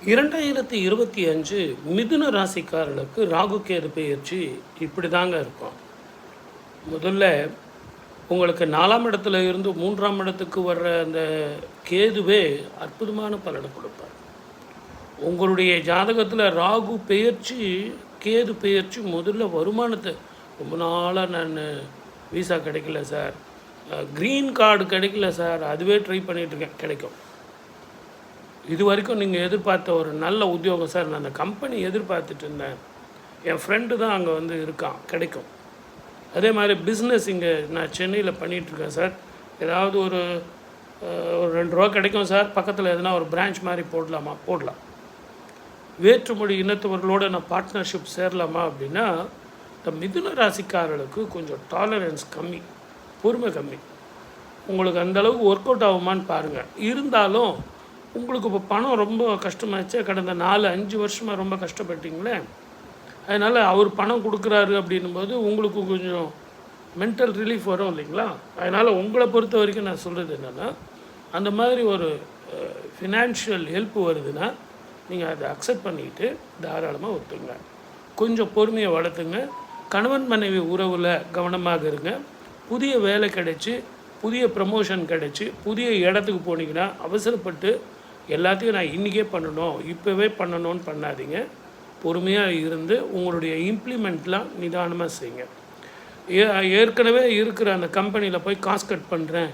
2025 மிதுன ராசிக்காரர்களுக்கு ராகு கேது பெயர்ச்சி இப்படி தாங்க இருக்கும். முதல்ல உங்களுக்கு 4ஆம் இடத்துல இருந்து 3ஆம் இடத்துக்கு வர்ற அந்த கேதுவே அற்புதமான பலனை கொடுப்பார். உங்களுடைய ஜாதகத்தில் ராகு பெயர்ச்சி கேது பெயர்ச்சி முதல்ல வருமானத்தை ரொம்ப நாளாக நான் விசா கிடைக்கல சார், க்ரீன் கார்டு கிடைக்கல சார், அதுவே ட்ரை பண்ணிகிட்ருக்கேன், கிடைக்கும். இது வரைக்கும் நீங்கள் எதிர்பார்த்த ஒரு நல்ல உத்தியோகம் சார், நான் அந்த கம்பெனி எதிர்பார்த்துட்டு இருந்தேன், என் ஃப்ரெண்டு தான் அங்கே இருக்கான், கிடைக்கும். அதே மாதிரி பிஸ்னஸ் இங்கே நான் சென்னையில் பண்ணிகிட்ருக்கேன் சார், ஏதாவது ஒரு 2 ரூபா கிடைக்கும் சார், பக்கத்தில் எதுனா ஒரு பிரான்ச் மாதிரி போடலாமா, போடலாம். வேற்றுமொழி இனத்தவர்களோடு நான் பார்ட்னர்ஷிப் சேரலாமா அப்படின்னா, இந்த மிதுன ராசிக்காரர்களுக்கு கொஞ்சம் டாலரன்ஸ் கம்மி, பொறுமை கம்மி. உங்களுக்கு அந்தளவுக்கு ஒர்க் அவுட் ஆகுமான்னு பாருங்கள். இருந்தாலும் உங்களுக்கு இப்போ பணம் ரொம்ப கஷ்டமாச்சு, கடந்த 4-5 வருஷமாக ரொம்ப கஷ்டப்பட்டீங்களே, அதனால் அவர் பணம் கொடுக்குறாரு அப்படின்னும்போது உங்களுக்கு கொஞ்சம் மென்டல் ரிலீஃப் வரும் இல்லைங்களா. அதனால் உங்களை பொறுத்த வரைக்கும் நான் சொல்கிறது என்னென்னா, அந்த மாதிரி ஒரு ஃபினான்ஷியல் ஹெல்ப் வருதுன்னா நீங்கள் அதை அக்செப்ட் பண்ணிக்கிட்டு தாராளமாக ஒத்துங்க. கொஞ்சம் பொறுமையை வளர்த்துங்க. கணவன் மனைவி உறவில் கவனமாக இருங்க. புதிய வேலை கிடைச்சி, புதிய ப்ரமோஷன் கிடைச்சி, புதிய இடத்துக்கு போனீங்கன்னா அவசரப்பட்டு எல்லாத்தையும் நான் இன்றைக்கே பண்ணணும், இப்போவே பண்ணணும்னு பண்ணாதீங்க. பொறுமையாக இருந்து உங்களுடைய இம்ப்ளிமெண்ட்லாம் நிதானமாக செய்யுங்க. ஏற்கனவே இருக்கிற அந்த கம்பெனியில் போய் காசு கட் பண்ணுறேன்,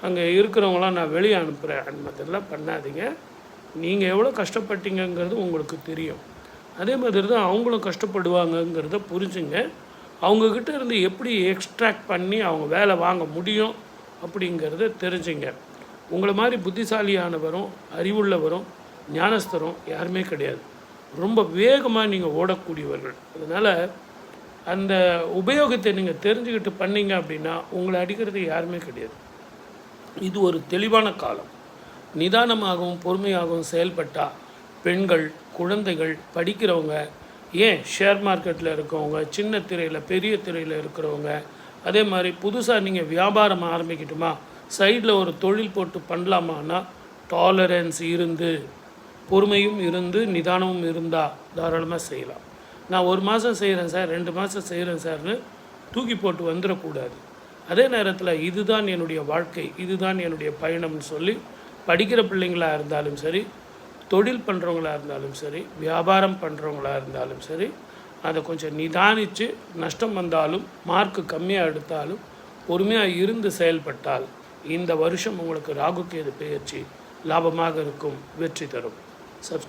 அங்கே இருக்கிறவங்களாம் நான் வெளியே அனுப்புகிறேன், அந்த மாதிரிலாம் பண்ணாதீங்க. நீங்கள் எவ்வளோ கஷ்டப்பட்டீங்கிறது உங்களுக்கு தெரியும். அதே மாதிரி தான் அவங்களும் கஷ்டப்படுவாங்கங்கிறத புரிஞ்சுங்க. அவங்கக்கிட்ட இருந்து எப்படி எக்ஸ்ட்ராக்ட் பண்ணி அவங்க வேலை வாங்க முடியும் அப்படிங்கிறத தெரிஞ்சுங்க. உங்களை மாதிரி புத்திசாலியானவரும் அறிவுள்ளவரும் ஞானஸ்தரும் யாருமே கிடையாது. ரொம்ப வேகமாக நீங்கள் ஓடக்கூடியவர்கள். அதனால் அந்த உபயோகத்தை நீங்கள் தெரிஞ்சுக்கிட்டு பண்ணீங்க அப்படின்னா உங்களை அடிக்கிறது யாருமே கிடையாது. இது ஒரு தெளிவான காலம். நிதானமாகவும் பொறுமையாகவும் செயல்பட்டால் பெண்கள், குழந்தைகள், படிக்கிறவங்க, ஏன் ஷேர் மார்க்கெட்டில் இருக்கவங்க, சின்ன திரையில் பெரிய திரையில் இருக்கிறவங்க, அதே மாதிரி புதுசாக நீங்கள் வியாபாரம் ஆரம்பிக்கட்டுமா, சைடில் ஒரு தொழில் போட்டு பண்ணலாமான்னா டாலரன்ஸ் இருந்து, பொறுமையும் இருந்து, நிதானமும் இருந்தால் தாராளமாக செய்யலாம். நான் 1 மாதம் செய்கிறேன் சார், 2 மாதம் செய்கிறேன் சார்னு தூக்கி போட்டு வந்துடக்கூடாது. அதே நேரத்தில் இதுதான் என்னுடைய வாழ்க்கை, இதுதான் என்னுடைய பயணம்னு சொல்லி படிக்கிற பிள்ளைங்களாக இருந்தாலும் சரி, தொழில் பண்ணுறவங்களாக இருந்தாலும் சரி, வியாபாரம் பண்ணுறவங்களாக இருந்தாலும் சரி, அதை கொஞ்சம் நிதானித்து நஷ்டம் வந்தாலும் மார்க்கு கம்மியாக எடுத்தாலும் பொறுமையாக இருந்து செயல்பட்டால் இந்த வருஷம் உங்களுக்கு ராகு கேது பெயர்ச்சி லாபமாக இருக்கும், வெற்றி தரும். சப்ஸ்கிரைப்